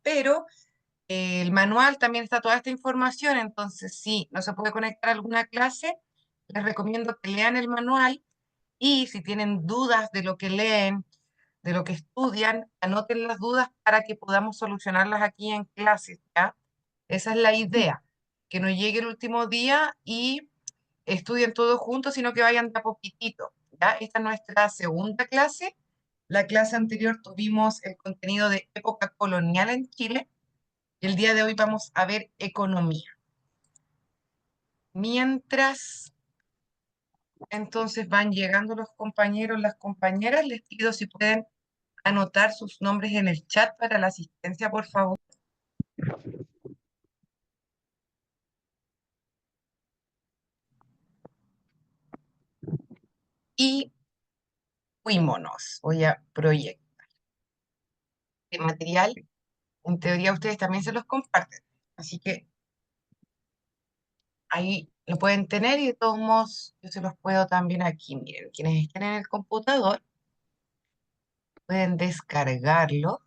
pero el manual también está toda esta información, entonces si no se puede conectar a alguna clase, les recomiendo que lean el manual y si tienen dudas de lo que leen, de lo que estudian, anoten las dudas para que podamos solucionarlas aquí en clases, ¿ya? Esa es la idea, que no llegue el último día y estudien todos juntos, sino que vayan de a poquitito, ¿ya? Esta es nuestra segunda clase. La clase anterior tuvimos el contenido de época colonial en Chile. El día de hoy vamos a ver economía. Mientras entonces van llegando los compañeros, las compañeras, les pido si pueden anotar sus nombres en el chat para la asistencia, por favor. Y fuímonos. Voy a proyectar. El material, en teoría, ustedes también se los comparten. Así que ahí lo pueden tener y de todos modos yo se los puedo también aquí. Miren, quienes estén en el computador pueden descargarlo.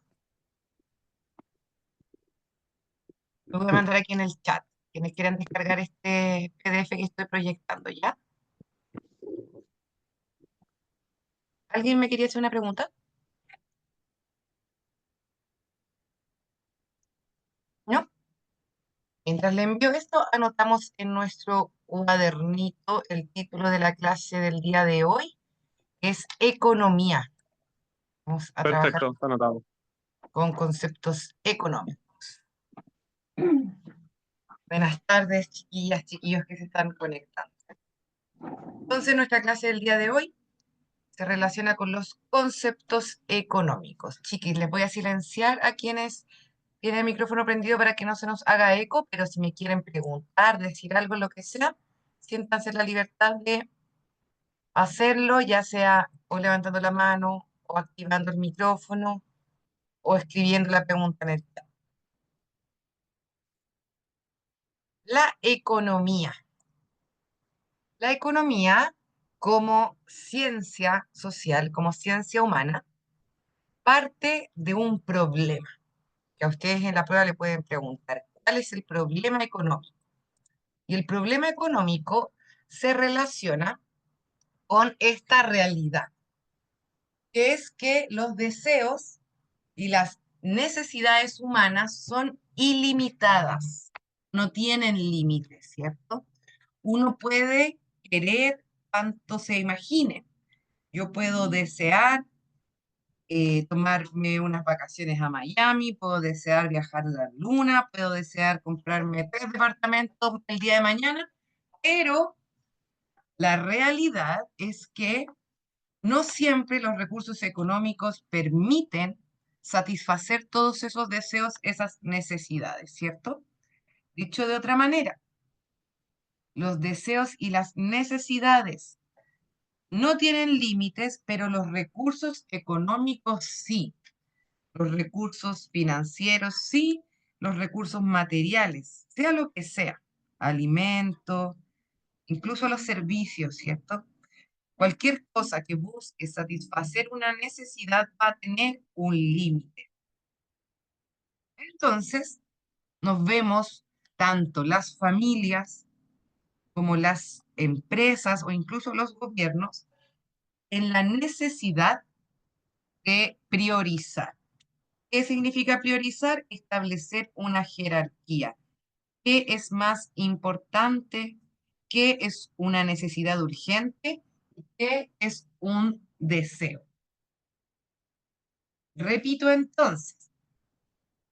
Lo voy a mandar aquí en el chat. Quienes quieran descargar este PDF que estoy proyectando, ¿ya? ¿Alguien me quería hacer una pregunta? ¿No? Mientras le envío esto, anotamos en nuestro cuadernito el título de la clase del día de hoy, que es Economía. Vamos a trabajar Perfecto, está anotado. con conceptos económicos. Buenas tardes, chiquillas, chiquillos que se están conectando. Entonces, nuestra clase del día de hoy se relaciona con los conceptos económicos. Chiquis, les voy a silenciar a quienes tienen el micrófono prendido para que no se nos haga eco, pero si me quieren preguntar, decir algo, lo que sea, siéntanse en la libertad de hacerlo, ya sea o levantando la mano, o activando el micrófono, o escribiendo la pregunta en el chat. La economía. La economía como ciencia social, como ciencia humana, parte de un problema que a ustedes en la prueba le pueden preguntar, ¿cuál es el problema económico? Y el problema económico se relaciona con esta realidad, que es que los deseos y las necesidades humanas son ilimitadas, no tienen límites, ¿cierto? Uno puede querer cuanto se imagine. Yo puedo desear tomarme unas vacaciones a Miami, puedo desear viajar a la luna, puedo desear comprarme 3 departamentos el día de mañana, pero la realidad es que no siempre los recursos económicos permiten satisfacer todos esos deseos, esas necesidades, ¿cierto? Dicho de otra manera, los deseos y las necesidades no tienen límites, pero los recursos económicos sí. Los recursos financieros sí, los recursos materiales, sea lo que sea, alimento, incluso los servicios, ¿cierto? Cualquier cosa que busque satisfacer una necesidad va a tener un límite. Entonces, nos vemos tanto las familias como las empresas o incluso los gobiernos en la necesidad de priorizar. ¿Qué significa priorizar? Establecer una jerarquía. ¿Qué es más importante? ¿Qué es una necesidad urgente? ¿Qué es un deseo? Repito entonces,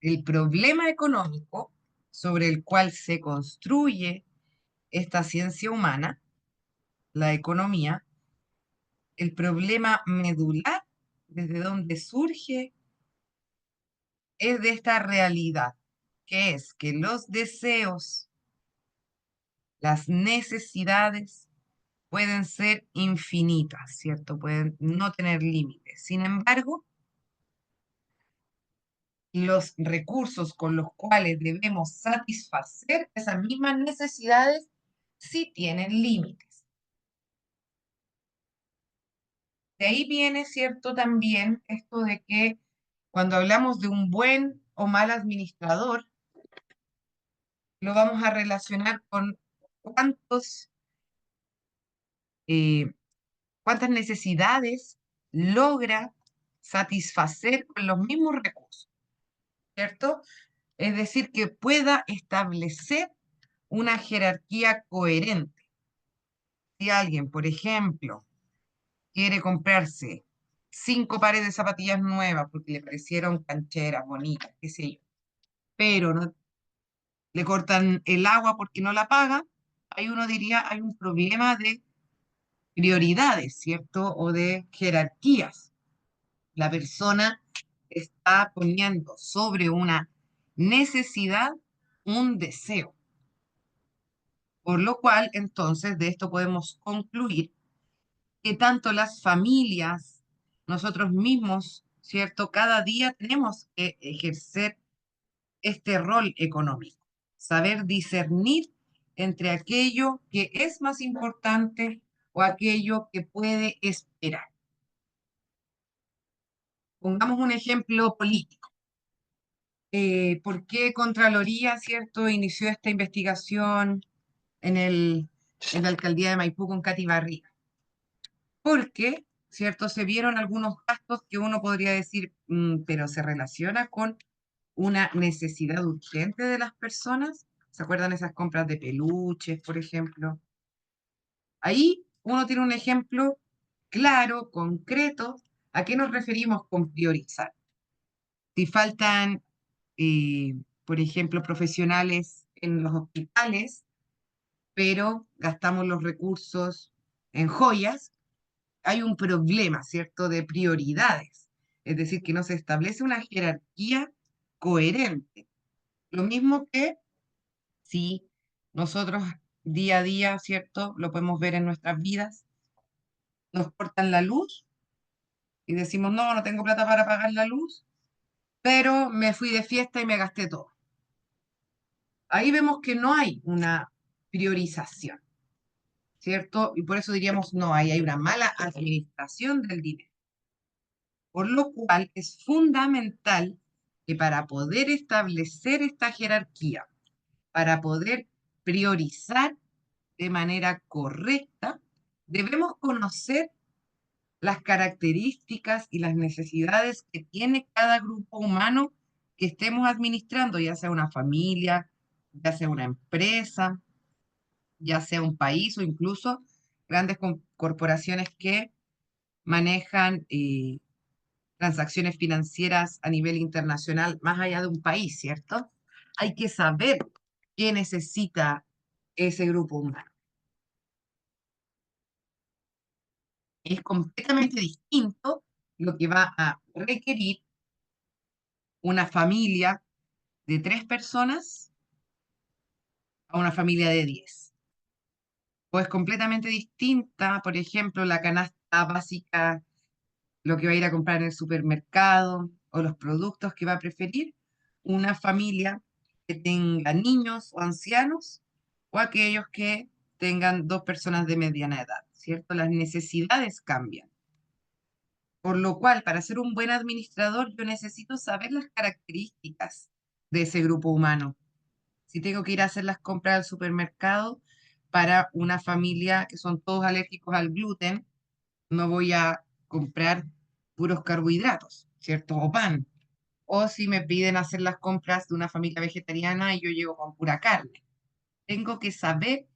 el problema económico sobre el cual se construye esta ciencia humana, la economía, el problema medular desde donde surge es de esta realidad, que es que los deseos, las necesidades pueden ser infinitas, ¿cierto? Pueden no tener límites. Sin embargo, los recursos con los cuales debemos satisfacer esas mismas necesidades sí tienen límites. De ahí viene, ¿cierto? También esto de que cuando hablamos de un buen o mal administrador lo vamos a relacionar con cuántos, eh, cuántas necesidades logra satisfacer con los mismos recursos, ¿cierto? Es decir, que pueda establecer una jerarquía coherente. Si alguien, por ejemplo, quiere comprarse 5 pares de zapatillas nuevas porque le parecieron cancheras, bonitas, qué sé yo, pero no le cortan el agua porque no la paga, ahí uno diría hay un problema de prioridades, ¿cierto? O de jerarquías. La persona está poniendo sobre una necesidad un deseo. Por lo cual, entonces, de esto podemos concluir que tanto las familias, nosotros mismos, ¿cierto? Cada día tenemos que ejercer este rol económico, saber discernir entre aquello que es más importante o aquello que puede esperar. Pongamos un ejemplo político. ¿Por qué Contraloría, cierto, inició esta investigación en la alcaldía de Maipú con Katy Barriga? Porque, cierto, se vieron algunos gastos que uno podría decir, pero se relaciona con una necesidad urgente de las personas. ¿Se acuerdan esas compras de peluches, por ejemplo? Ahí uno tiene un ejemplo claro, concreto, a qué nos referimos con priorizar. Si faltan, eh, por ejemplo, profesionales en los hospitales, pero gastamos los recursos en joyas, hay un problema, ¿cierto?, de prioridades. Es decir, que no se establece una jerarquía coherente. Lo mismo que si nosotros día a día, ¿cierto?, lo podemos ver en nuestras vidas, nos cortan la luz y decimos, no, no tengo plata para pagar la luz, pero me fui de fiesta y me gasté todo. Ahí vemos que no hay una priorización, ¿cierto? Y por eso diríamos, no, ahí hay una mala administración del dinero. Por lo cual es fundamental que para poder establecer esta jerarquía, para poder priorizar de manera correcta, debemos conocer las características y las necesidades que tiene cada grupo humano que estemos administrando, ya sea una familia, ya sea una empresa, ya sea un país o incluso grandes corporaciones que manejan transacciones financieras a nivel internacional más allá de un país, ¿cierto? Hay que saber qué necesita ese grupo humano. Es completamente distinto lo que va a requerir una familia de 3 personas a una familia de 10. O es completamente distinta, por ejemplo, la canasta básica, lo que va a ir a comprar en el supermercado o los productos que va a preferir, una familia que tenga niños o ancianos o aquellos que tengan 2 personas de mediana edad, ¿cierto? Las necesidades cambian. Por lo cual, para ser un buen administrador, yo necesito saber las características de ese grupo humano. Si tengo que ir a hacer las compras al supermercado para una familia que son todos alérgicos al gluten, no voy a comprar puros carbohidratos, ¿cierto? O pan. O si me piden hacer las compras de una familia vegetariana y yo llego con pura carne. Tengo que saber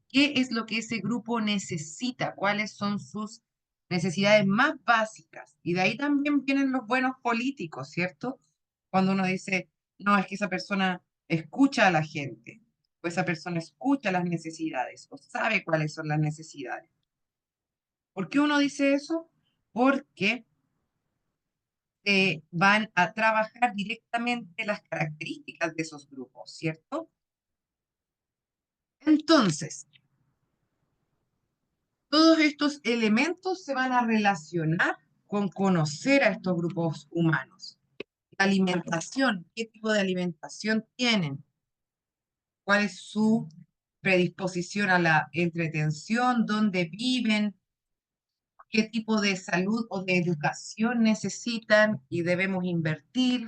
qué es lo que ese grupo necesita, cuáles son sus necesidades más básicas. Y de ahí también vienen los buenos políticos, ¿cierto? Cuando uno dice, no, es que esa persona escucha a la gente, o esa persona escucha las necesidades, o sabe cuáles son las necesidades. ¿Por qué uno dice eso? Porque van a trabajar directamente las características de esos grupos, ¿cierto? Entonces, todos estos elementos se van a relacionar con conocer a estos grupos humanos. La alimentación, ¿qué tipo de alimentación tienen? ¿Cuál es su predisposición a la entretención? ¿Dónde viven? ¿Qué tipo de salud o de educación necesitan y debemos invertir?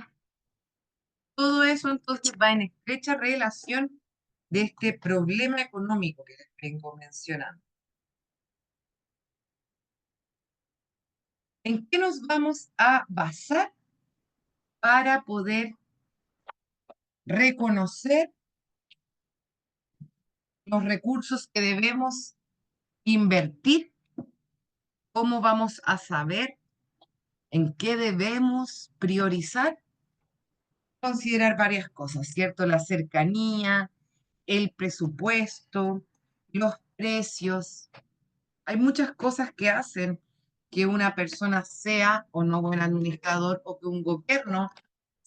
Todo eso entonces va en estrecha relación de este problema económico que les vengo mencionando. ¿En qué nos vamos a basar para poder reconocer los recursos que debemos invertir? ¿Cómo vamos a saber en qué debemos priorizar? Considerar varias cosas, ¿cierto? La cercanía, el presupuesto, los precios. Hay muchas cosas que hacen que una persona sea o no buen administrador o que un gobierno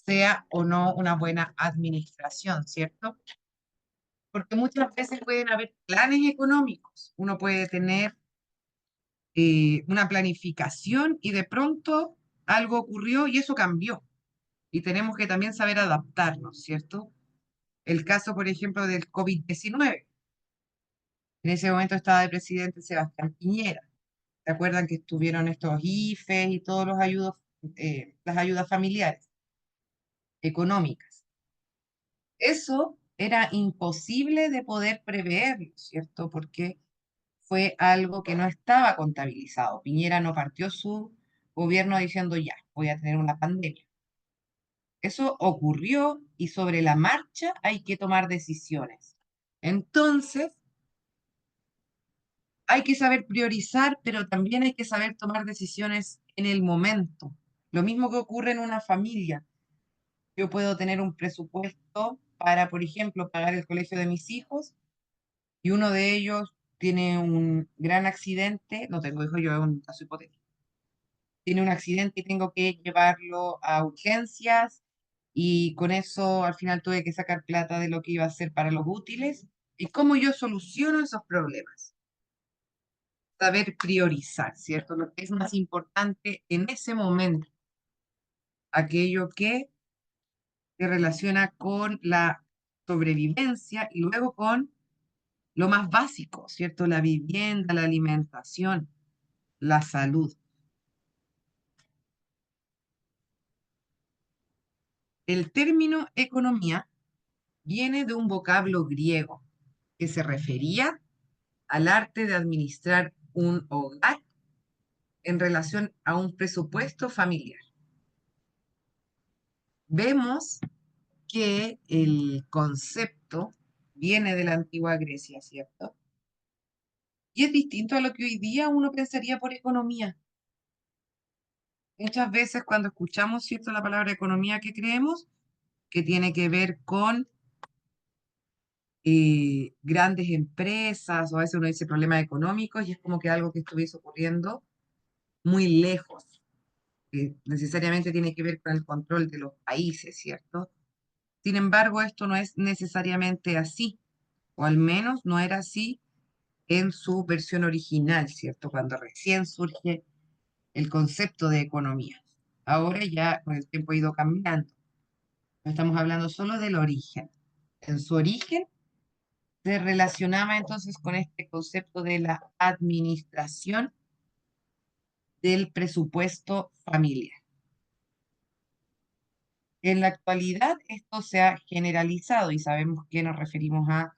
sea o no una buena administración, ¿cierto? Porque muchas veces pueden haber planes económicos. Uno puede tener una planificación y de pronto algo ocurrió y eso cambió. Y tenemos que también saber adaptarnos, ¿cierto? El caso, por ejemplo, del COVID-19. En ese momento estaba de presidente Sebastián Piñera. ¿Se acuerdan que estuvieron estos IFES y todos los las ayudas familiares económicas? Eso era imposible de poder preverlo, ¿cierto? Porque fue algo que no estaba contabilizado. Piñera no partió su gobierno diciendo ya, voy a tener una pandemia. Eso ocurrió y sobre la marcha hay que tomar decisiones. Entonces, hay que saber priorizar, pero también hay que saber tomar decisiones en el momento. Lo mismo que ocurre en una familia. Yo puedo tener un presupuesto para, por ejemplo, pagar el colegio de mis hijos y uno de ellos tiene un gran accidente, no tengo hijos, yo es un caso hipotético, tiene un accidente y tengo que llevarlo a urgencias y con eso al final tuve que sacar plata de lo que iba a ser para los útiles. ¿Y cómo yo soluciono esos problemas? Saber priorizar, ¿cierto? Lo que es más importante en ese momento, aquello que se relaciona con la sobrevivencia y luego con lo más básico, ¿cierto? La vivienda, la alimentación, la salud. El término economía viene de un vocablo griego que se refería al arte de administrar un hogar en relación a un presupuesto familiar. Vemos que el concepto viene de la antigua Grecia, ¿cierto? Y es distinto a lo que hoy día uno pensaría por economía. Muchas veces cuando escuchamos, ¿cierto?, la palabra economía, ¿qué creemos? Que tiene que ver con grandes empresas, o a veces uno dice problemas económicos, y es como que algo que estuviese ocurriendo muy lejos, que necesariamente tiene que ver con el control de los países, ¿cierto? Sin embargo, esto no es necesariamente así, o al menos no era así en su versión original, ¿cierto? Cuando recién surge el concepto de economía. Ahora ya con el tiempo ha ido cambiando. No estamos hablando solo del origen. En su origen se relacionaba entonces con este concepto de la administración del presupuesto familiar. En la actualidad esto se ha generalizado y sabemos que nos referimos a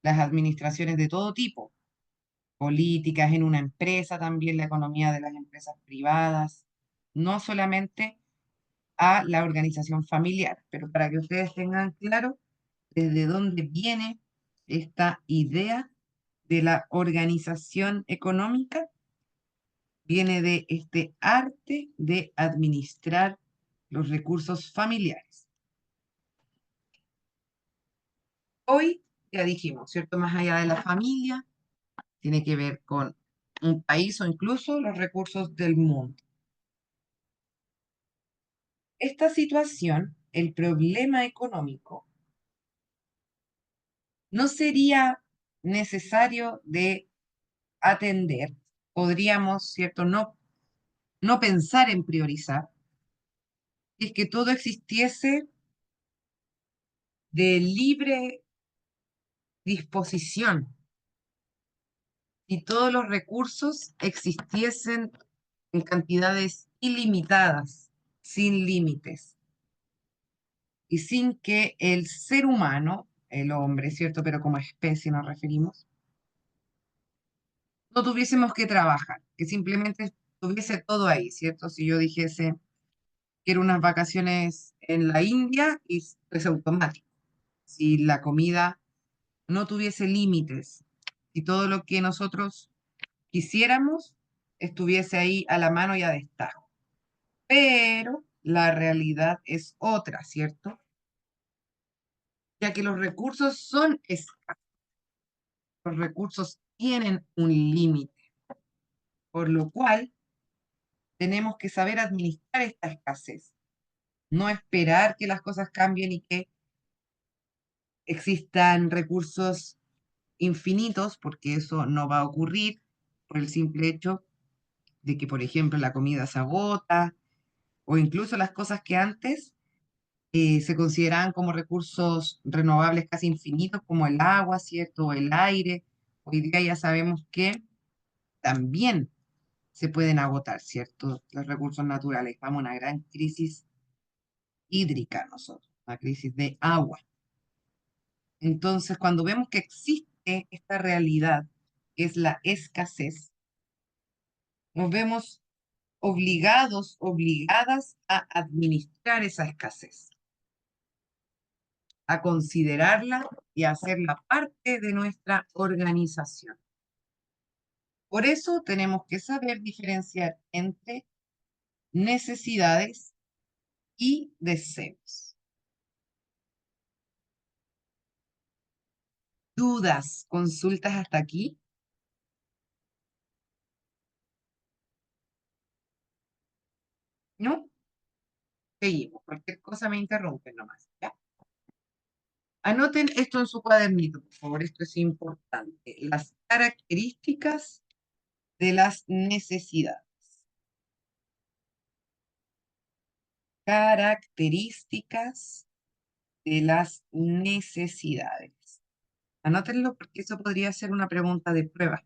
las administraciones de todo tipo, políticas en una empresa, también la economía de las empresas privadas, no solamente a la organización familiar, pero para que ustedes tengan claro desde dónde viene esta idea de la organización económica, viene de este arte de administrar los recursos familiares. Hoy, ya dijimos, ¿cierto? Más allá de la familia, tiene que ver con un país o incluso los recursos del mundo. Esta situación, el problema económico, no sería necesario de atender. Podríamos, ¿cierto? No pensar en priorizar. Si es que todo existiese de libre disposición y todos los recursos existiesen en cantidades ilimitadas, sin límites. y sin que el ser humano, el hombre, ¿cierto? Pero como especie nos referimos, no tuviésemos que trabajar, que simplemente estuviese todo ahí, ¿cierto? Si yo dijese, quiero unas vacaciones en la India, y es automático. Si la comida no tuviese límites, si todo lo que nosotros quisiéramos estuviese ahí a la mano y a destajo. Pero la realidad es otra, ¿cierto? Ya que los recursos son escasos, los recursos tienen un límite, por lo cual tenemos que saber administrar esta escasez, no esperar que las cosas cambien y que existan recursos infinitos, porque eso no va a ocurrir por el simple hecho de que, por ejemplo, la comida se agota o incluso las cosas que antes se consideraban como recursos renovables casi infinitos, como el agua, ¿cierto? O el aire. Hoy día ya sabemos que también se pueden agotar, ¿cierto? Los recursos naturales. Vamos a una gran crisis hídrica nosotros, una crisis de agua. Entonces, cuando vemos que existe esta realidad, que es la escasez, nos vemos obligados, obligadas a administrar esa escasez, a considerarla y a hacerla parte de nuestra organización. Por eso tenemos que saber diferenciar entre necesidades y deseos. ¿Dudas, consultas hasta aquí? ¿No? Seguimos. Cualquier cosa me interrumpen nomás, ¿ya? Anoten esto en su cuadernito, por favor, esto es importante. Las características de las necesidades. Características de las necesidades. Anótenlo porque eso podría ser una pregunta de prueba.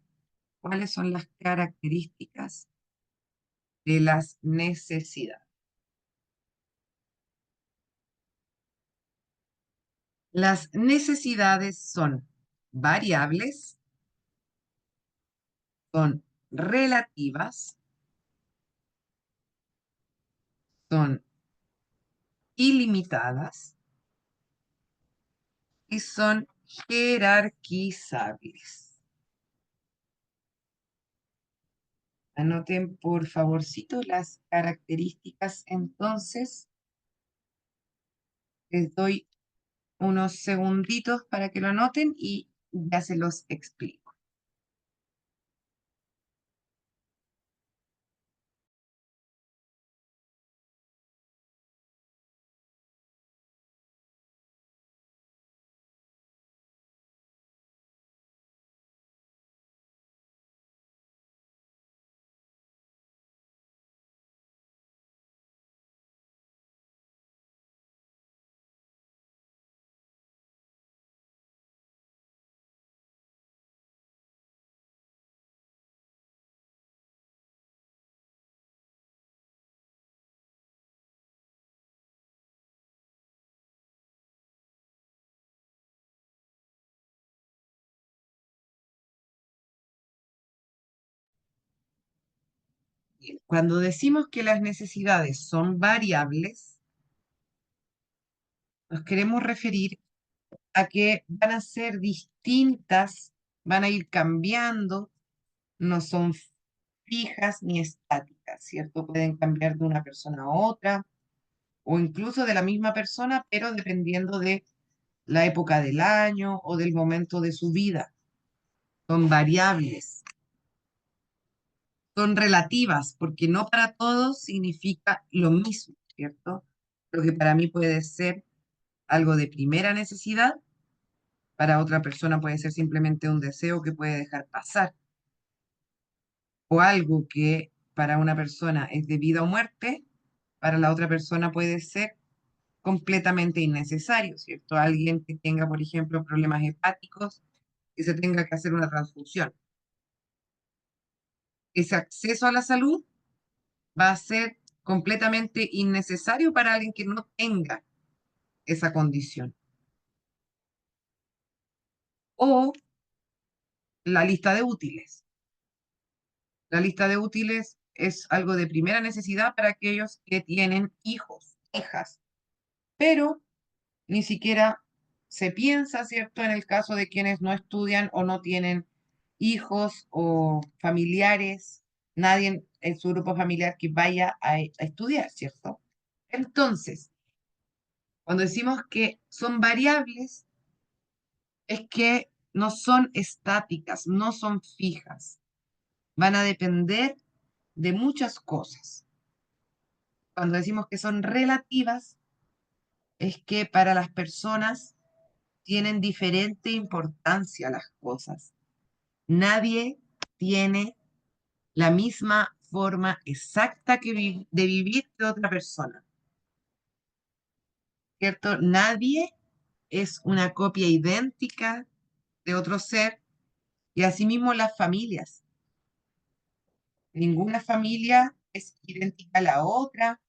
¿Cuáles son las características de las necesidades? Las necesidades son variables, son relativas, son ilimitadas y son jerarquizables. Anoten por favorcito las características entonces. Les doy unos segunditos para que lo anoten y ya se los explico. Bien, cuando decimos que las necesidades son variables, nos queremos referir a que van a ser distintas, van a ir cambiando, no son fijas ni estáticas, ¿cierto? Pueden cambiar de una persona a otra o incluso de la misma persona, pero dependiendo de la época del año o del momento de su vida. Son variables, son relativas, porque no para todos significa lo mismo, ¿cierto? Lo que para mí puede ser algo de primera necesidad, para otra persona puede ser simplemente un deseo que puede dejar pasar, o algo que para una persona es de vida o muerte, para la otra persona puede ser completamente innecesario, ¿cierto? Alguien que tenga, por ejemplo, problemas hepáticos y se tenga que hacer una transfusión. Ese acceso a la salud va a ser completamente innecesario para alguien que no tenga esa condición. O la lista de útiles. La lista de útiles es algo de primera necesidad para aquellos que tienen hijos, hijas, pero ni siquiera se piensa, ¿cierto?, en el caso de quienes no estudian o no tienen hijos o familiares, nadie en su grupo familiar que vaya a estudiar, ¿cierto? Entonces, cuando decimos que son variables, es que no son estáticas, no son fijas, van a depender de muchas cosas. Cuando decimos que son relativas, es que para las personas tienen diferente importancia las cosas. Nadie tiene la misma forma exacta de vivir que otra persona, ¿cierto? Nadie es una copia idéntica de otro ser y asimismo las familias. Ninguna familia es idéntica a la otra,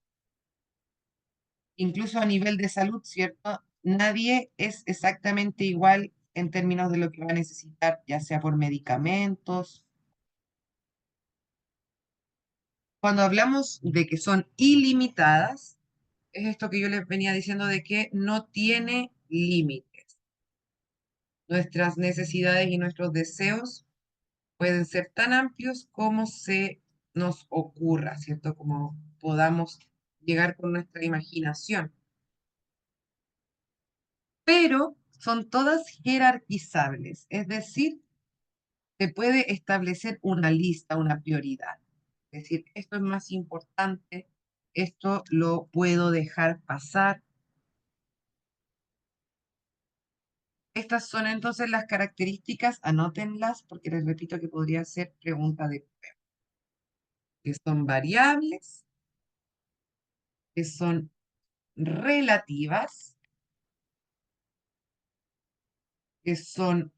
incluso a nivel de salud, ¿cierto? Nadie es exactamente igual en términos de lo que va a necesitar, ya sea por medicamentos. Cuando hablamos de que son ilimitadas, es esto que yo les venía diciendo de que no tiene límites. Nuestras necesidades y nuestros deseos pueden ser tan amplios como se nos ocurra, ¿cierto? Como podamos llegar con nuestra imaginación. Pero son todas jerarquizables, es decir, se puede establecer una lista, una prioridad. Es decir, esto es más importante, esto lo puedo dejar pasar. Estas son entonces las características, anótenlas porque les repito que podría ser pregunta de prueba, que son variables, que son relativas, que son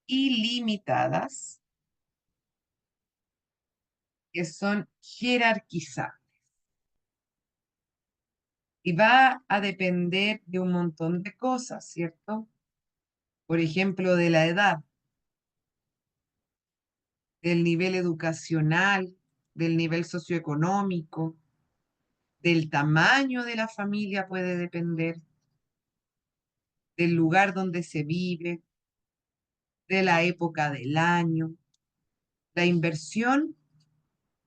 ilimitadas, que son jerarquizadas. Y va a depender de un montón de cosas, ¿cierto? Por ejemplo, de la edad, del nivel educacional, del nivel socioeconómico, del tamaño de la familia puede depender, del lugar donde se vive, de la época del año, la inversión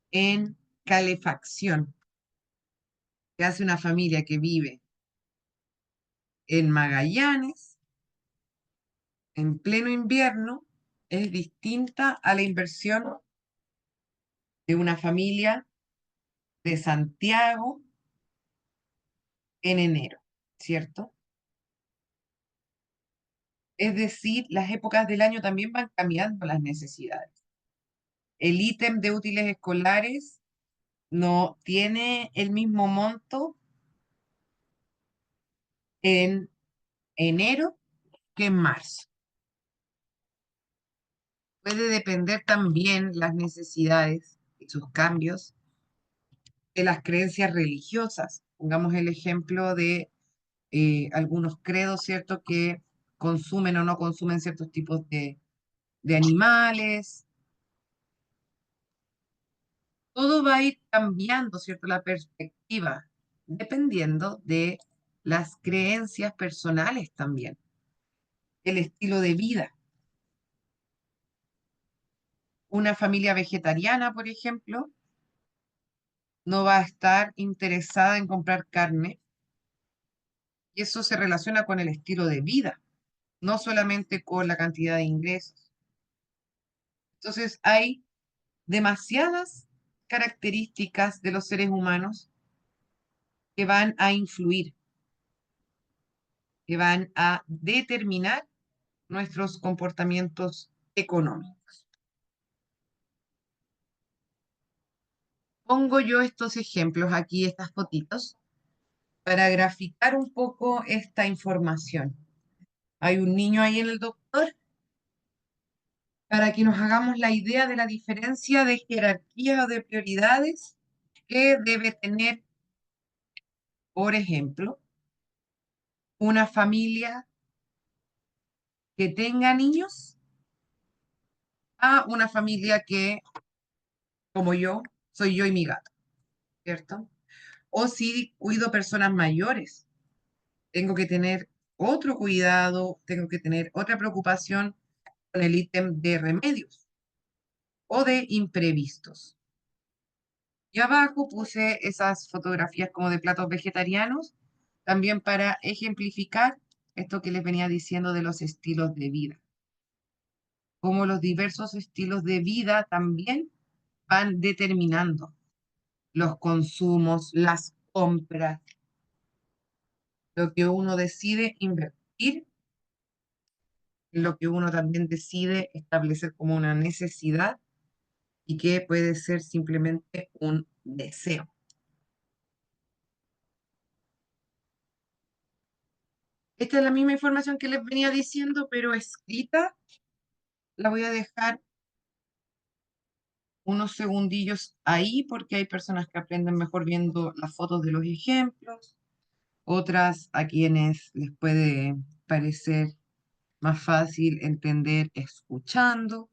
en calefacción que hace una familia que vive en Magallanes en pleno invierno es distinta a la inversión de una familia de Santiago en enero, ¿cierto? Es decir, las épocas del año también van cambiando las necesidades. El ítem de útiles escolares no tiene el mismo monto en enero que en marzo. Puede depender también las necesidades y sus cambios de las creencias religiosas. Pongamos el ejemplo de algunos credos, ¿cierto?, que consumen o no consumen ciertos tipos de animales. Todo va a ir cambiando, ¿cierto?, la perspectiva, dependiendo de las creencias personales también, el estilo de vida. Una familia vegetariana, por ejemplo, no va a estar interesada en comprar carne y eso se relaciona con el estilo de vida, no solamente con la cantidad de ingresos. Entonces hay demasiadas características de los seres humanos que van a influir, que van a determinar nuestros comportamientos económicos. Pongo yo estos ejemplos aquí, estas fotitos, para graficar un poco esta información. Hay un niño ahí en el doctor para que nos hagamos la idea de la diferencia de jerarquía o de prioridades que debe tener, por ejemplo, una familia que tenga niños a una familia que, como yo, soy yo y mi gato, ¿cierto? O si cuido personas mayores, tengo que tener otro cuidado, tengo que tener otra preocupación con el ítem de remedios o de imprevistos. Y abajo puse esas fotografías como de platos vegetarianos, también para ejemplificar esto que les venía diciendo de los estilos de vida, como los diversos estilos de vida también van determinando los consumos, las compras, lo que uno decide invertir, lo que uno también decide establecer como una necesidad y que puede ser simplemente un deseo. Esta es la misma información que les venía diciendo, pero escrita. La voy a dejar unos segundillos ahí porque hay personas que aprenden mejor viendo las fotos de los ejemplos, otras a quienes les puede parecer más fácil entender escuchando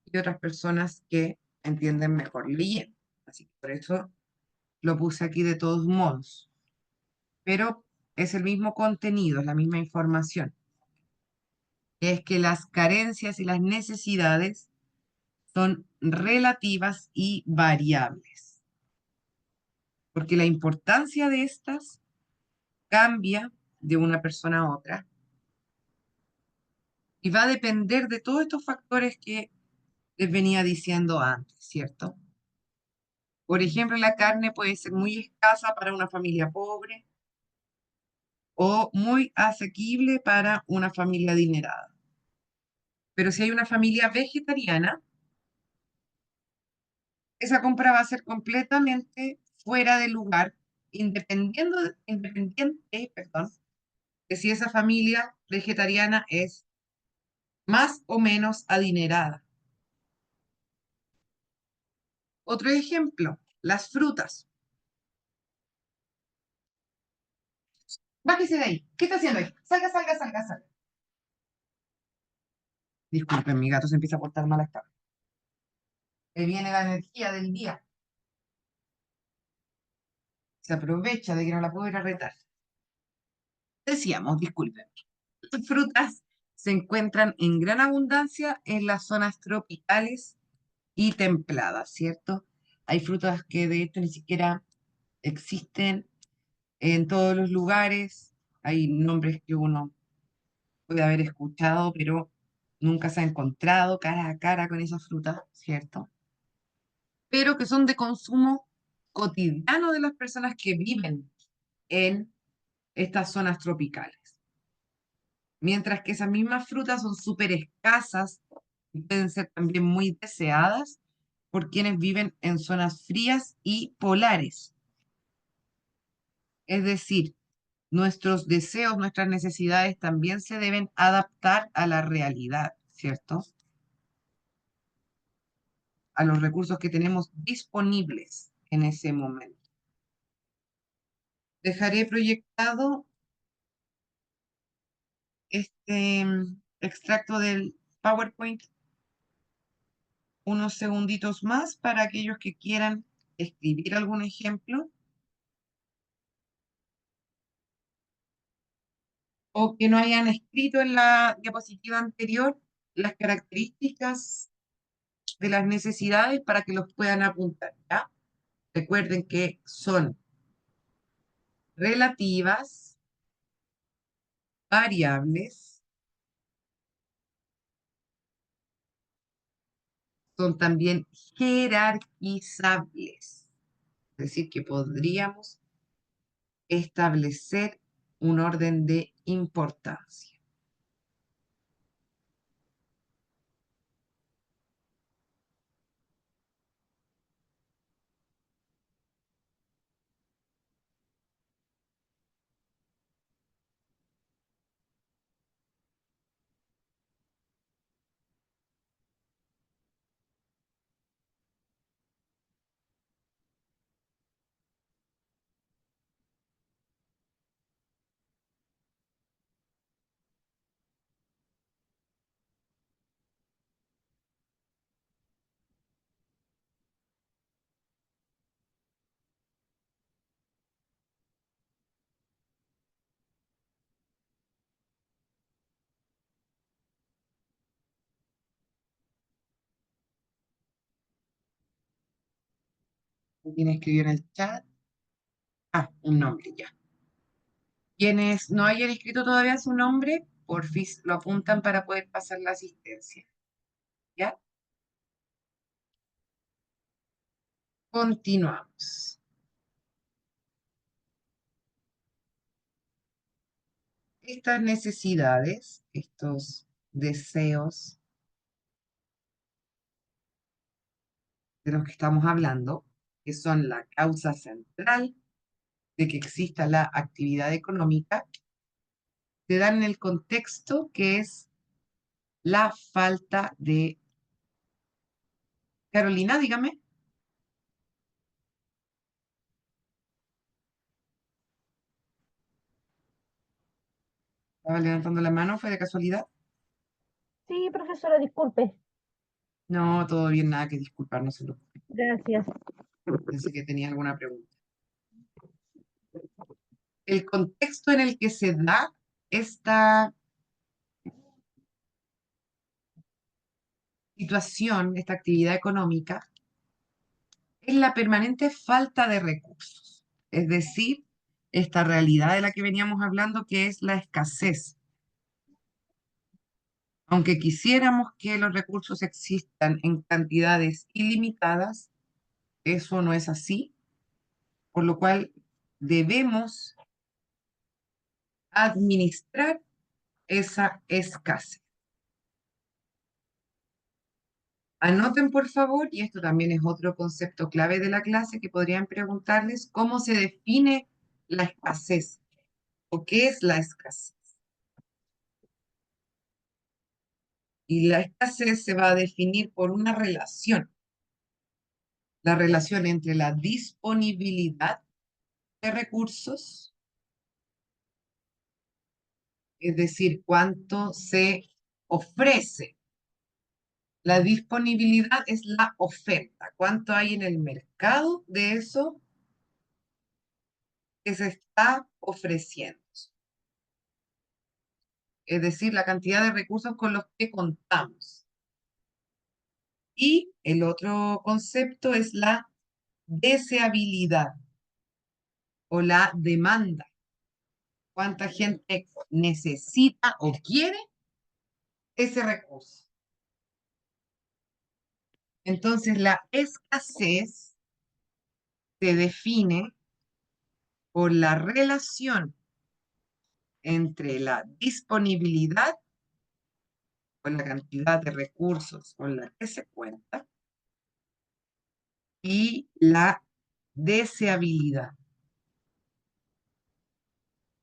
y otras personas que entienden mejor leyendo. Así que por eso lo puse aquí de todos modos. Pero es el mismo contenido, es la misma información. Es que las carencias y las necesidades son relativas y variables, porque la importancia de estas cambia de una persona a otra y va a depender de todos estos factores que les venía diciendo antes, ¿cierto? Por ejemplo, la carne puede ser muy escasa para una familia pobre o muy asequible para una familia adinerada. Pero si hay una familia vegetariana, esa compra va a ser completamente fuera de lugar, perdón, de si esa familia vegetariana es más o menos adinerada. Otro ejemplo, las frutas. Bájese de ahí. ¿Qué está haciendo ahí? Salga, salga, salga, salga. Disculpen, mi gato se empieza a portar mal acá. Le viene la energía del día. Se aprovecha de que no la puedo ir a retar. Decíamos, disculpen. Las frutas se encuentran en gran abundancia en las zonas tropicales y templadas, ¿cierto? Hay frutas que de hecho ni siquiera existen en todos los lugares. Hay nombres que uno puede haber escuchado, pero nunca se ha encontrado cara a cara con esas frutas, ¿cierto? Pero que son de consumo cotidiano de las personas que viven en estas zonas tropicales. Mientras que esas mismas frutas son súper escasas y pueden ser también muy deseadas por quienes viven en zonas frías y polares. Es decir, nuestros deseos, nuestras necesidades también se deben adaptar a la realidad, ¿cierto? A los recursos que tenemos disponibles en ese momento. Dejaré proyectado este extracto del PowerPoint unos segunditos más para aquellos que quieran escribir algún ejemplo o que no hayan escrito en la diapositiva anterior las características de las necesidades para que los puedan apuntar, ¿ya? Recuerden que son relativas, variables, son también jerarquizables. Es decir, que podríamos establecer un orden de importancia. ¿Quién escribió en el chat? Ah, un nombre ya. Quienes no hayan escrito todavía su nombre, porfis lo apuntan para poder pasar la asistencia. ¿Ya? Continuamos. Estas necesidades, estos deseos de los que estamos hablando, que son la causa central de que exista la actividad económica, se dan en el contexto que es la falta de... Carolina, dígame. Estaba levantando la mano, ¿fue de casualidad? Sí, profesora, disculpe. No, todo bien, nada que disculpar, no se lo Gracias. pensé que tenía alguna pregunta. El contexto en el que se da esta situación, esta actividad económica, es la permanente falta de recursos. Es decir, esta realidad de la que veníamos hablando, que es la escasez. Aunque quisiéramos que los recursos existan en cantidades ilimitadas, eso no es así, por lo cual debemos administrar esa escasez. Anoten, por favor, y esto también es otro concepto clave de la clase que podrían preguntarles, ¿cómo se define la escasez o qué es la escasez? Y la escasez se va a definir por una relación, la relación entre la disponibilidad de recursos, es decir, cuánto se ofrece. La disponibilidad es la oferta, cuánto hay en el mercado de eso que se está ofreciendo. Es decir, la cantidad de recursos con los que contamos. Y el otro concepto es la deseabilidad o la demanda. ¿Cuánta gente necesita o quiere ese recurso? Entonces, la escasez se define por la relación entre la disponibilidad o la cantidad de recursos con la que se cuenta y la deseabilidad.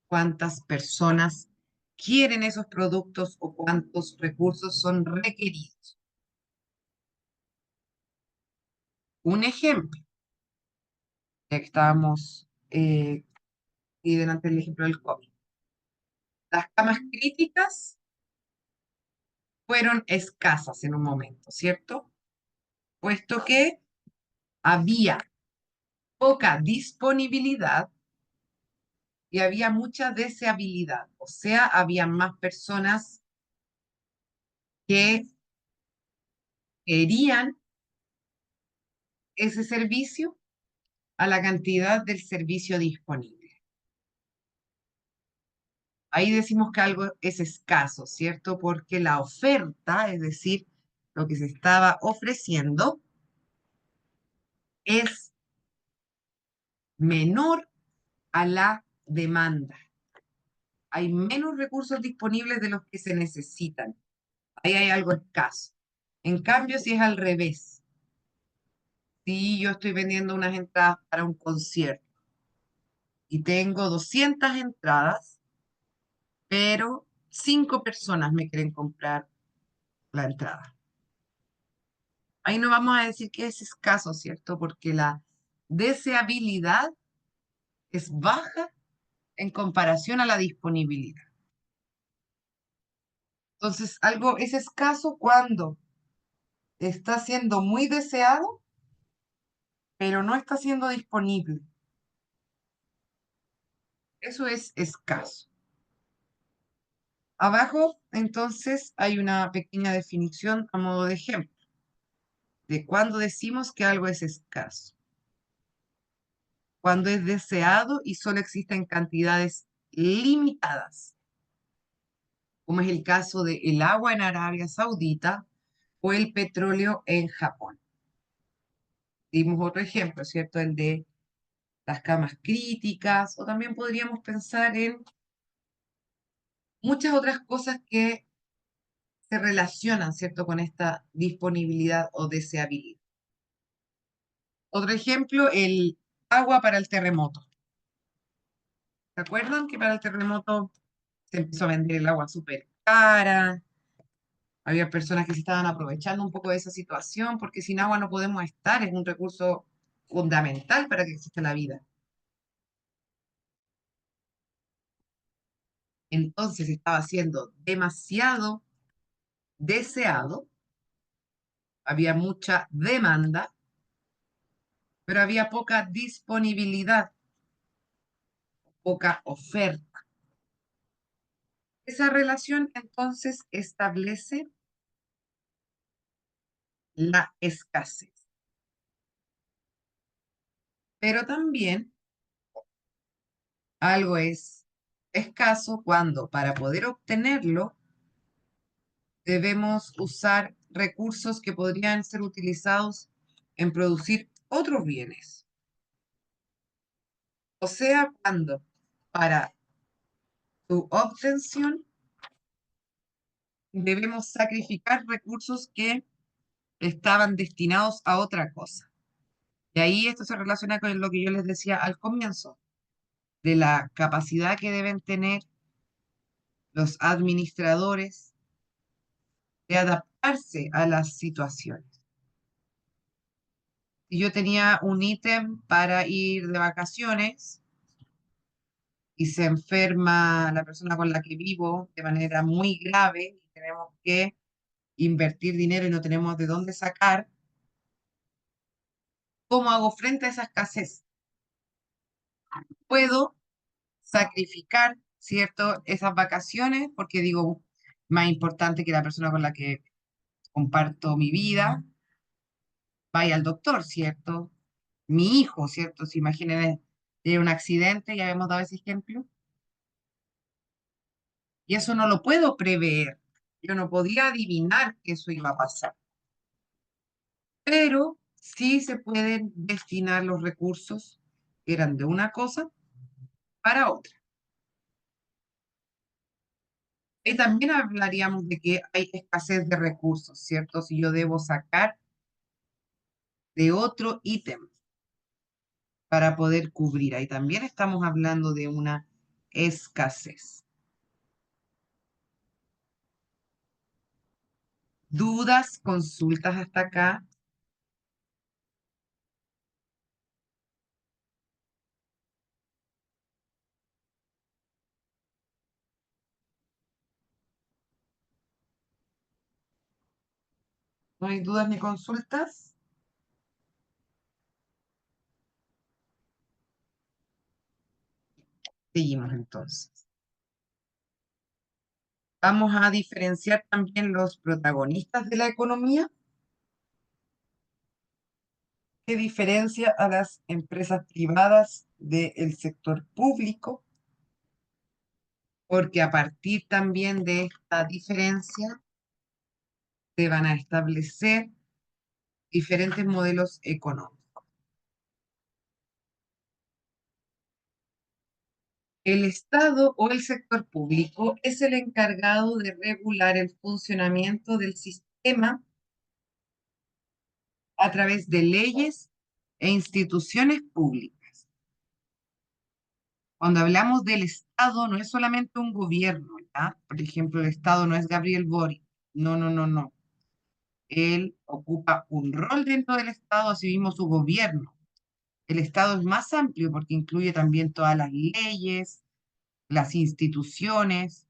¿Cuántas personas quieren esos productos o cuántos recursos son requeridos? Un ejemplo, ya que estábamos y delante del ejemplo del COVID. Las camas críticas fueron escasas en un momento, ¿cierto? Puesto que había poca disponibilidad y había mucha deseabilidad. O sea, había más personas que querían ese servicio a la cantidad del servicio disponible. Ahí decimos que algo es escaso, ¿cierto? Porque la oferta, es decir, lo que se estaba ofreciendo, es menor a la demanda. Hay menos recursos disponibles de los que se necesitan. Ahí hay algo escaso. En cambio, si es al revés, si yo estoy vendiendo unas entradas para un concierto y tengo 200 entradas, pero 5 personas me quieren comprar la entrada. Ahí no vamos a decir que es escaso, ¿cierto? Porque la deseabilidad es baja en comparación a la disponibilidad. Entonces, algo es escaso cuando está siendo muy deseado, pero no está siendo disponible. Eso es escaso. Abajo, entonces, hay una pequeña definición a modo de ejemplo de cuando decimos que algo es escaso. cuando es deseado y solo existen cantidades limitadas, como es el caso del agua en Arabia Saudita o el petróleo en Japón. Dimos otro ejemplo, ¿cierto? El de las camas críticas, o también podríamos pensar en muchas otras cosas que se relacionan, ¿cierto?, con esta disponibilidad o deseabilidad. Otro ejemplo, el agua para el terremoto. ¿Se acuerdan que para el terremoto se empezó a vender el agua súper cara? Había personas que se estaban aprovechando un poco de esa situación porque sin agua no podemos estar, es un recurso fundamental para que exista la vida. Entonces estaba siendo demasiado deseado, había mucha demanda, pero había poca disponibilidad, poca oferta. Esa relación entonces establece la escasez. Pero también algo es escaso cuando para poder obtenerlo debemos usar recursos que podrían ser utilizados en producir otros bienes. O sea, cuando para su obtención debemos sacrificar recursos que estaban destinados a otra cosa. Y ahí esto se relaciona con lo que yo les decía al comienzo, de la capacidad que deben tener los administradores de adaptarse a las situaciones. Si yo tenía un ítem para ir de vacaciones y se enferma la persona con la que vivo de manera muy grave y tenemos que invertir dinero y no tenemos de dónde sacar, ¿cómo hago frente a esa escasez? Puedo sacrificar, ¿cierto?, esas vacaciones porque digo, más importante que la persona con la que comparto mi vida, vaya al doctor, ¿cierto? Mi hijo, ¿cierto? Si imaginen de un accidente, ya hemos dado ese ejemplo, y eso no lo puedo prever. Yo no podía adivinar que eso iba a pasar, pero sí se pueden destinar los recursos que eran de una cosa para otra. Y también hablaríamos de que hay escasez de recursos, ¿cierto? Si yo debo sacar de otro ítem para poder cubrir, ahí también estamos hablando de una escasez. ¿Dudas, consultas hasta acá? ¿No hay dudas ni consultas? Seguimos entonces. Vamos a diferenciar también los protagonistas de la economía. ¿Qué diferencia a las empresas privadas del sector público? Porque a partir también de esta diferencia se van a establecer diferentes modelos económicos. El Estado o el sector público es el encargado de regular el funcionamiento del sistema a través de leyes e instituciones públicas. Cuando hablamos del Estado, no es solamente un gobierno, ¿ya? Por ejemplo, el Estado no es Gabriel Boric. No, no, no, no. Él ocupa un rol dentro del Estado, así mismo su gobierno. El Estado es más amplio porque incluye también todas las leyes, las instituciones.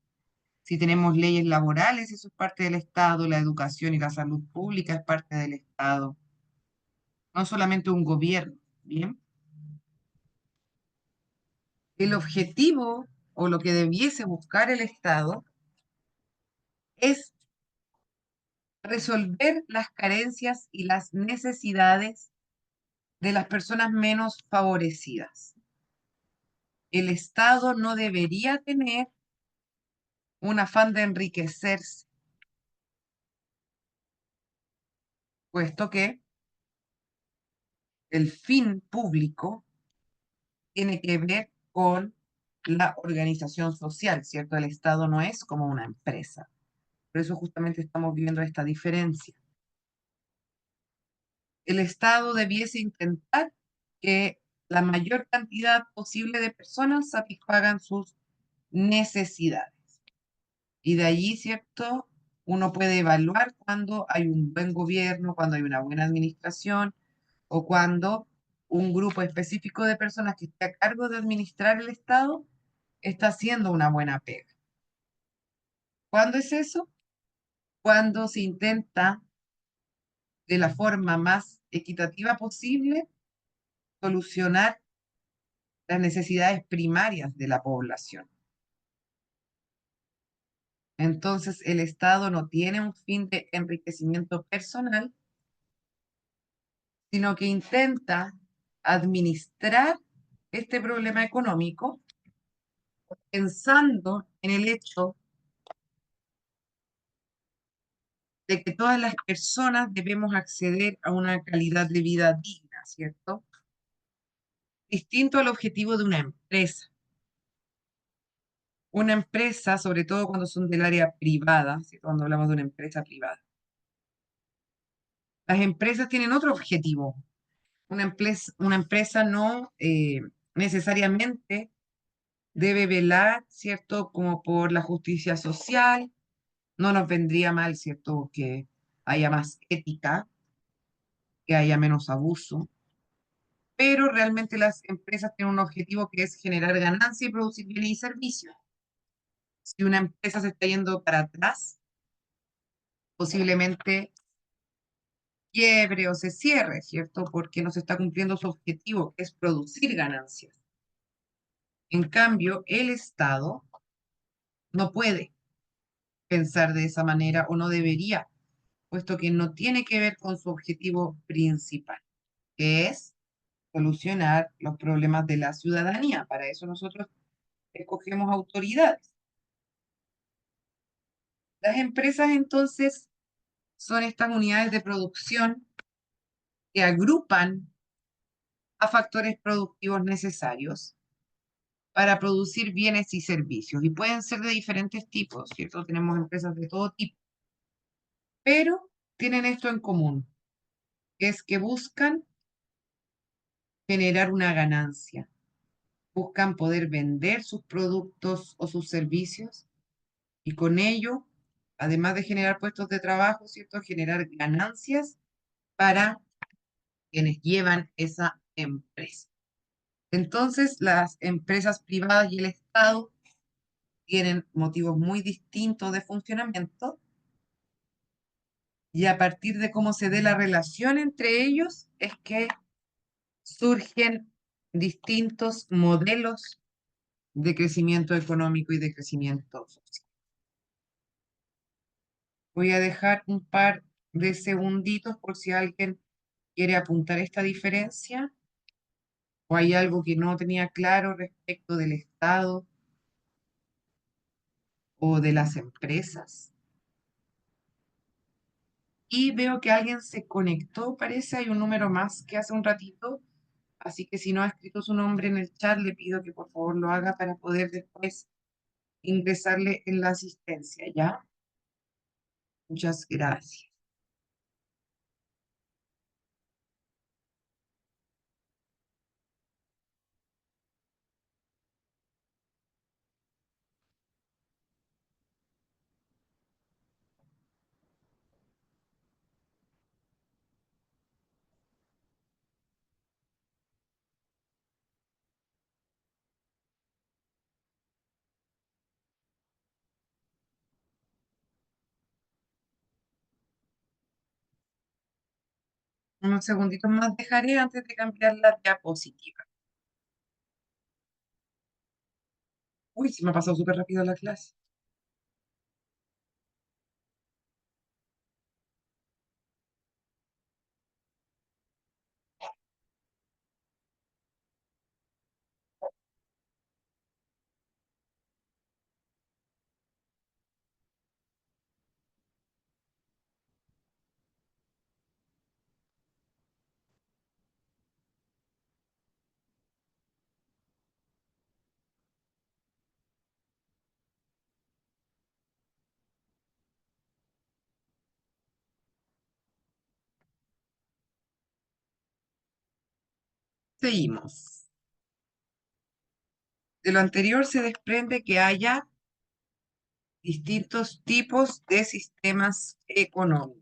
Si tenemos leyes laborales, eso es parte del Estado. La educación y la salud pública es parte del Estado. No solamente un gobierno, ¿bien? El objetivo o lo que debiese buscar el Estado es resolver las carencias y las necesidades de las personas menos favorecidas. El Estado no debería tener un afán de enriquecerse, puesto que el fin público tiene que ver con la organización social, ¿cierto? El Estado no es como una empresa. Por eso justamente estamos viendo esta diferencia. El Estado debiese intentar que la mayor cantidad posible de personas satisfagan sus necesidades. Y de allí, ¿cierto? Uno puede evaluar cuando hay un buen gobierno, cuando hay una buena administración o cuando un grupo específico de personas que esté a cargo de administrar el Estado está haciendo una buena pega. ¿Cuándo es eso? Cuando se intenta de la forma más equitativa posible solucionar las necesidades primarias de la población. Entonces, el Estado no tiene un fin de enriquecimiento personal, sino que intenta administrar este problema económico pensando en el hecho de que todas las personas debemos acceder a una calidad de vida digna, ¿cierto? Distinto al objetivo de una empresa. Una empresa, sobre todo cuando son del área privada, ¿cierto? Cuando hablamos de una empresa privada. Las empresas tienen otro objetivo. Una empresa no necesariamente debe velar, ¿cierto? Como por la justicia social. No nos vendría mal, ¿cierto? Que haya más ética, que haya menos abuso. Pero realmente las empresas tienen un objetivo que es generar ganancia y producir bienes y servicios. Si una empresa se está yendo para atrás, posiblemente quiebre o se cierre, ¿cierto? Porque no se está cumpliendo su objetivo, que es producir ganancias. En cambio, el Estado no puede pensar de esa manera o no debería, puesto que no tiene que ver con su objetivo principal, que es solucionar los problemas de la ciudadanía. Para eso nosotros escogemos autoridades. Las empresas entonces son estas unidades de producción que agrupan a factores productivos necesarios para producir bienes y servicios. Y pueden ser de diferentes tipos, ¿cierto? Tenemos empresas de todo tipo, pero tienen esto en común, que es que buscan generar una ganancia, buscan poder vender sus productos o sus servicios y con ello, además de generar puestos de trabajo, ¿cierto? Generar ganancias para quienes llevan esa empresa. Entonces, las empresas privadas y el Estado tienen motivos muy distintos de funcionamiento y a partir de cómo se dé la relación entre ellos es que surgen distintos modelos de crecimiento económico y de crecimiento social. Voy a dejar un par de segunditos por si alguien quiere apuntar esta diferencia o hay algo que no tenía claro respecto del Estado o de las empresas. Y veo que alguien se conectó, parece, hay un número más que hace un ratito, así que si no ha escrito su nombre en el chat, le pido que por favor lo haga para poder después ingresarle en la asistencia, ¿ya? Muchas gracias. Unos segunditos más dejaré antes de cambiar la diapositiva. Uy, se me ha pasado súper rápido la clase. Seguimos. De lo anterior se desprende que haya distintos tipos de sistemas económicos.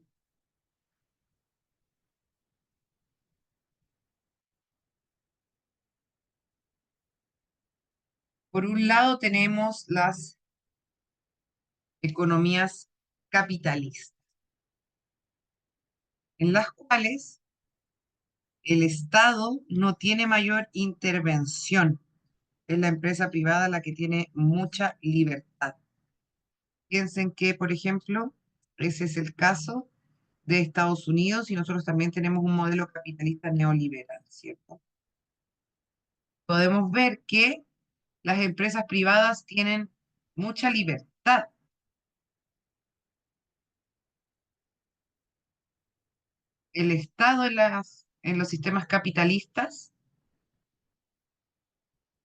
Por un lado tenemos las economías capitalistas, en las cuales el Estado no tiene mayor intervención. Es la empresa privada la que tiene mucha libertad. Piensen que, por ejemplo, ese es el caso de Estados Unidos y nosotros también tenemos un modelo capitalista neoliberal, ¿cierto? Podemos ver que las empresas privadas tienen mucha libertad. El Estado en los sistemas capitalistas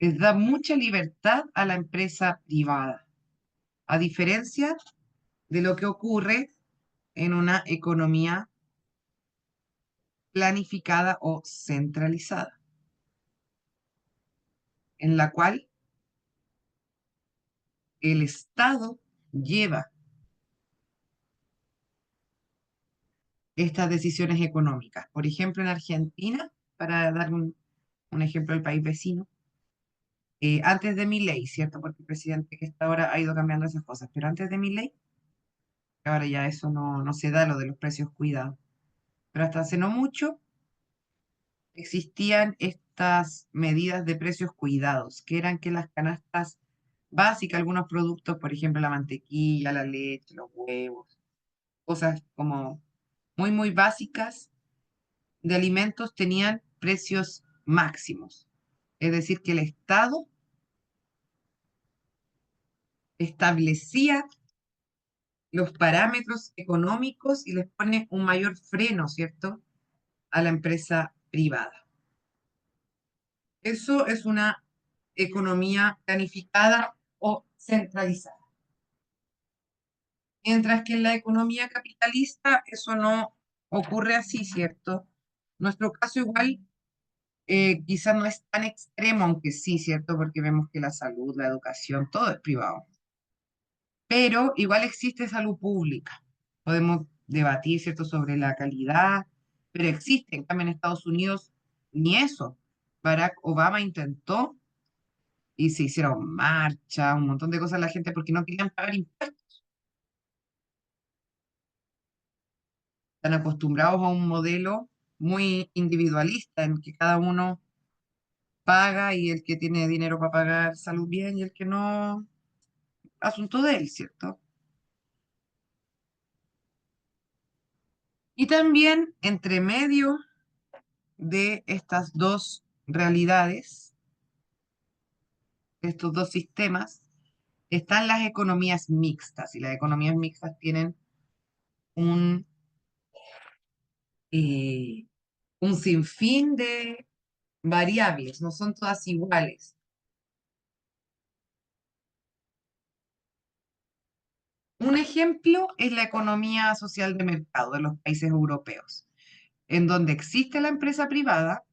les da mucha libertad a la empresa privada, a diferencia de lo que ocurre en una economía planificada o centralizada, en la cual el Estado lleva estas decisiones económicas. Por ejemplo, en Argentina, para dar un ejemplo del país vecino, antes de Milei, ¿cierto? Porque el presidente que está ahora ha ido cambiando esas cosas, pero antes de Milei, ahora ya eso no se da, lo de los precios cuidados. Pero hasta hace no mucho existían estas medidas de precios cuidados, que eran que las canastas básicas, algunos productos, por ejemplo, la mantequilla, la leche, los huevos, cosas como muy, muy básicas de alimentos tenían precios máximos. Es decir, que el Estado establecía los parámetros económicos y les pone un mayor freno, ¿cierto?, a la empresa privada. Eso es una economía planificada o centralizada. Mientras que en la economía capitalista eso no ocurre así, ¿cierto? Nuestro caso igual quizás no es tan extremo, aunque sí, ¿cierto? Porque vemos que la salud, la educación, todo es privado. Pero igual existe salud pública. Podemos debatir, ¿cierto?, sobre la calidad, pero existe. En cambio, en Estados Unidos, ni eso. Barack Obama intentó y se hicieron marcha, un montón de cosas la gente porque no querían pagar impuestos. Están acostumbrados a un modelo muy individualista en que cada uno paga y el que tiene dinero para pagar salud bien y el que no, asunto de él, ¿cierto? Y también entre medio de estas dos realidades, de estos dos sistemas, están las economías mixtas y las economías mixtas tienen un, eh, un sinfín de variables, no son todas iguales. Un ejemplo es la economía social de mercado de los países europeos, en donde existe la empresa privada,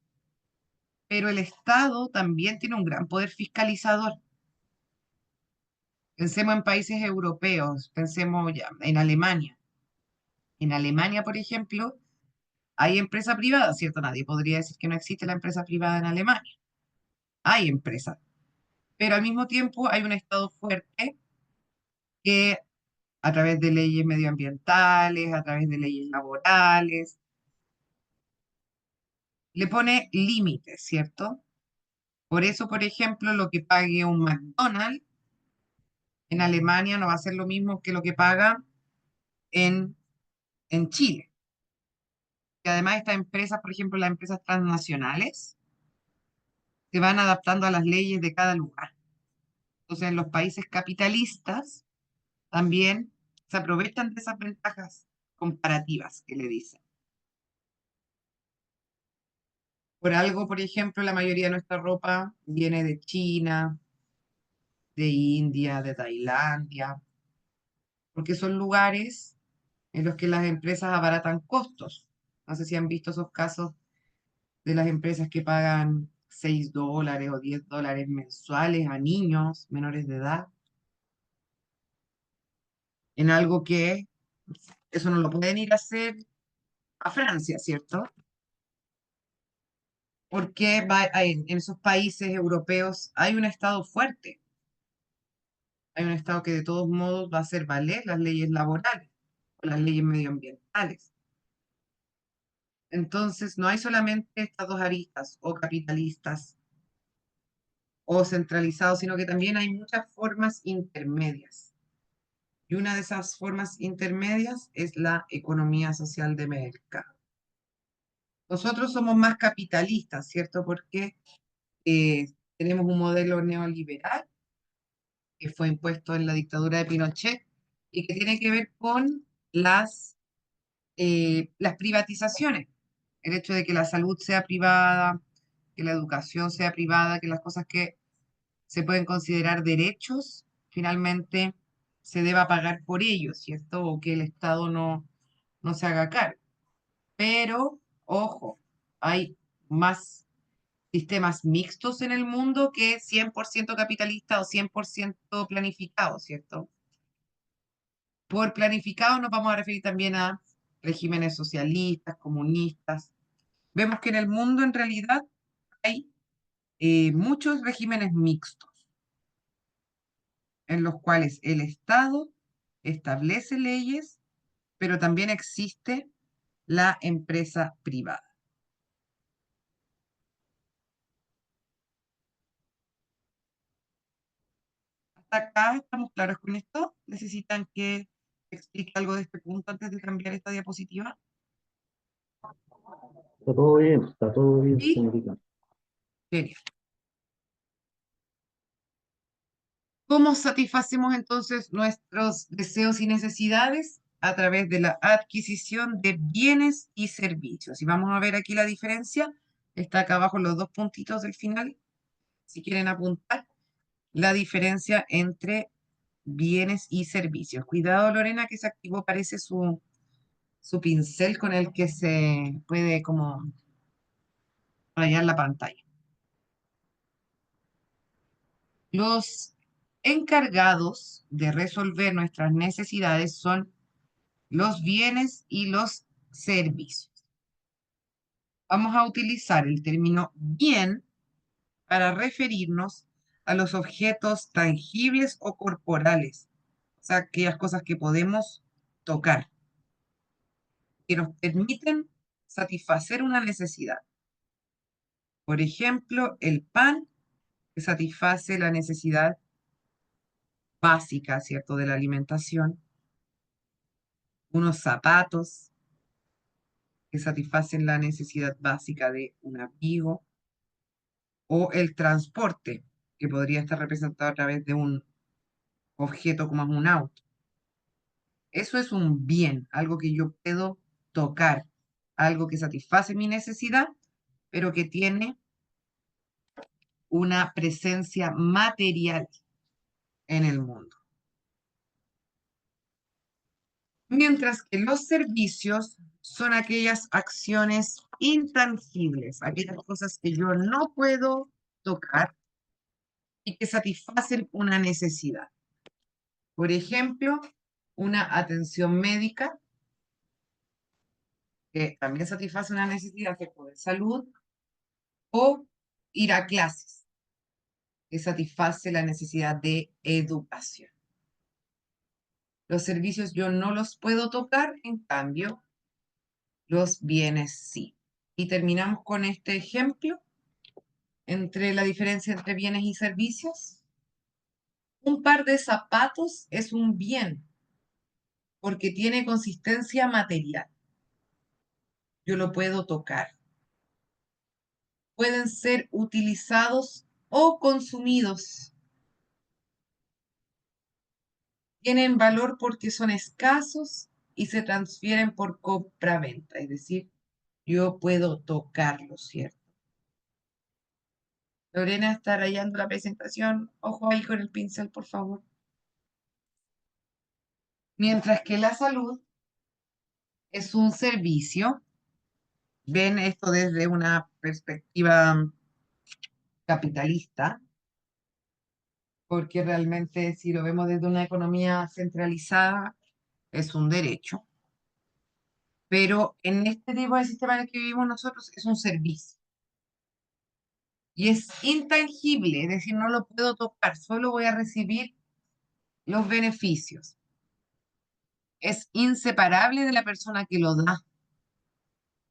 pero el Estado también tiene un gran poder fiscalizador. Pensemos en países europeos, pensemos ya en Alemania. En Alemania, por ejemplo, hay empresa privada, ¿cierto? Nadie podría decir que no existe la empresa privada en Alemania. Hay empresas, pero al mismo tiempo hay un Estado fuerte que a través de leyes medioambientales, a través de leyes laborales, le pone límites, ¿cierto? Por eso, por ejemplo, lo que pague un McDonald's en Alemania no va a ser lo mismo que lo que paga en, en Chile. Y además estas empresas, por ejemplo, las empresas transnacionales, se van adaptando a las leyes de cada lugar. Entonces, en los países capitalistas también se aprovechan de esas ventajas comparativas que le dicen. Por algo, por ejemplo, la mayoría de nuestra ropa viene de China, de India, de Tailandia, porque son lugares en los que las empresas abaratan costos. No sé si han visto esos casos de las empresas que pagan $6 o $10 mensuales a niños menores de edad en algo que eso no lo pueden ir a hacer a Francia, ¿cierto? Porque en esos países europeos hay un Estado fuerte, hay un Estado que de todos modos va a hacer valer las leyes laborales o las leyes medioambientales. Entonces, no hay solamente estados aristas o capitalistas o centralizados, sino que también hay muchas formas intermedias. Y una de esas formas intermedias es la economía social de mercado. Nosotros somos más capitalistas, ¿cierto? Porque tenemos un modelo neoliberal que fue impuesto en la dictadura de Pinochet y que tiene que ver con las privatizaciones. El hecho de que la salud sea privada, que la educación sea privada, que las cosas que se pueden considerar derechos, finalmente se deba pagar por ellos, ¿cierto? O que el Estado no se haga cargo. Pero, ojo, hay más sistemas mixtos en el mundo que 100% capitalista o 100% planificado, ¿cierto? Por planificado nos vamos a referir también a regímenes socialistas, comunistas. Vemos que en el mundo en realidad hay muchos regímenes mixtos en los cuales el Estado establece leyes, pero también existe la empresa privada. ¿Hasta acá estamos claros con esto? ¿Necesitan que explique algo de este punto antes de cambiar esta diapositiva? Está todo bien, Sí, señorita. genial. ¿Cómo satisfacemos entonces nuestros deseos y necesidades? A través de la adquisición de bienes y servicios. Y vamos a ver aquí la diferencia. Está acá abajo los dos puntitos del final. Si quieren apuntar la diferencia entre bienes y servicios. Cuidado, Lorena, que se activó, parece su pincel con el que se puede como rayar la pantalla. Los encargados de resolver nuestras necesidades son los bienes y los servicios. Vamos a utilizar el término bien para referirnos a los objetos tangibles o corporales, o sea, aquellas cosas que podemos tocar, que nos permiten satisfacer una necesidad. Por ejemplo, el pan que satisface la necesidad básica, ¿cierto?, de la alimentación. Unos zapatos que satisfacen la necesidad básica de un abrigo. O el transporte, que podría estar representado a través de un objeto como es un auto. Eso es un bien, algo que yo puedo tocar, algo que satisface mi necesidad, pero que tiene una presencia material en el mundo. Mientras que los servicios son aquellas acciones intangibles, aquellas cosas que yo no puedo tocar y que satisfacen una necesidad. Por ejemplo, una atención médica que también satisface una necesidad de salud, o ir a clases, que satisface la necesidad de educación. Los servicios yo no los puedo tocar, en cambio, los bienes sí. Y terminamos con este ejemplo entre la diferencia entre bienes y servicios. Un par de zapatos es un bien porque tiene consistencia material. Yo lo puedo tocar. Pueden ser utilizados o consumidos. Tienen valor porque son escasos y se transfieren por compra-venta, es decir, yo puedo tocarlos, ¿cierto? Lorena está rayando la presentación. Ojo ahí con el pincel, por favor. Mientras que la salud es un servicio, ven esto desde una perspectiva capitalista, porque realmente si lo vemos desde una economía centralizada, es un derecho, pero en este tipo de sistema en el que vivimos nosotros es un servicio. Y es intangible, es decir, no lo puedo tocar, solo voy a recibir los beneficios. Es inseparable de la persona que lo da.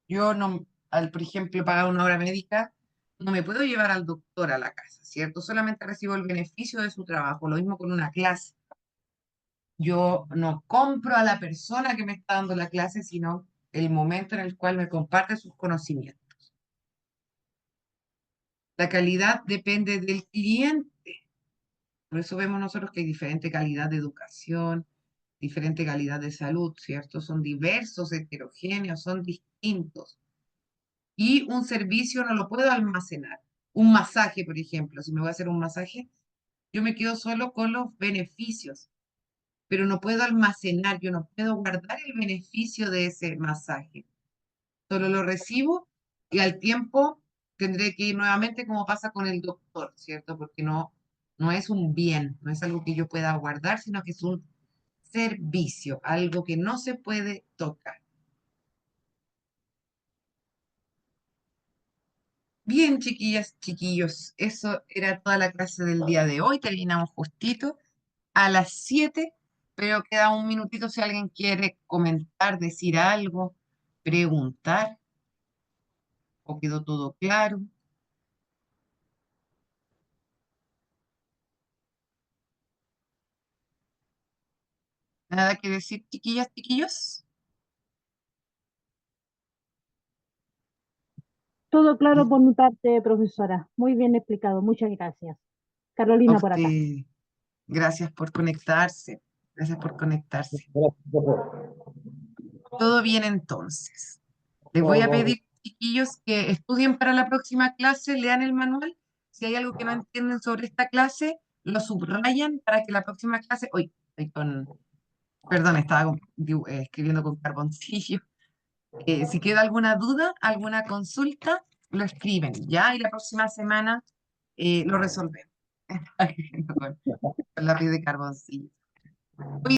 Yo no, por ejemplo, pagar una hora médica, no me puedo llevar al doctor a la casa, ¿cierto? Solamente recibo el beneficio de su trabajo. Lo mismo con una clase. Yo no compro a la persona que me está dando la clase, sino el momento en el cual me comparte sus conocimientos. La calidad depende del cliente. Por eso vemos nosotros que hay diferente calidad de educación, diferente calidad de salud, ¿cierto? Son diversos, heterogéneos, son distintos. Y un servicio no lo puedo almacenar. Un masaje, por ejemplo, si me voy a hacer un masaje, yo me quedo solo con los beneficios, pero no puedo almacenar, yo no puedo guardar el beneficio de ese masaje. Solo lo recibo y al tiempo tendré que ir nuevamente como pasa con el doctor, ¿cierto? Porque no es un bien, no es algo que yo pueda guardar, sino que es un servicio, algo que no se puede tocar. Bien, chiquillas, chiquillos, eso era toda la clase del día de hoy. Terminamos justito a las 7, pero queda un minutito si alguien quiere comentar, decir algo, preguntar, o quedó todo claro. Nada que decir, chiquillas, chiquillos. Todo claro por mi parte, profesora. Muy bien explicado. Muchas gracias. A Carolina por acá. usted, gracias por conectarse. Gracias por conectarse. Gracias, profe. Todo bien entonces. Les voy a Todo bien. pedir, chiquillos, que estudien para la próxima clase, lean el manual. Si hay algo que no entienden sobre esta clase, lo subrayan para que la próxima clase. Hoy estoy perdón, estaba escribiendo con carboncillo. Si queda alguna duda, alguna consulta, lo escriben, ¿ya? Y la próxima semana lo resolvemos. Estaba escribiendo con lápiz de carboncillo.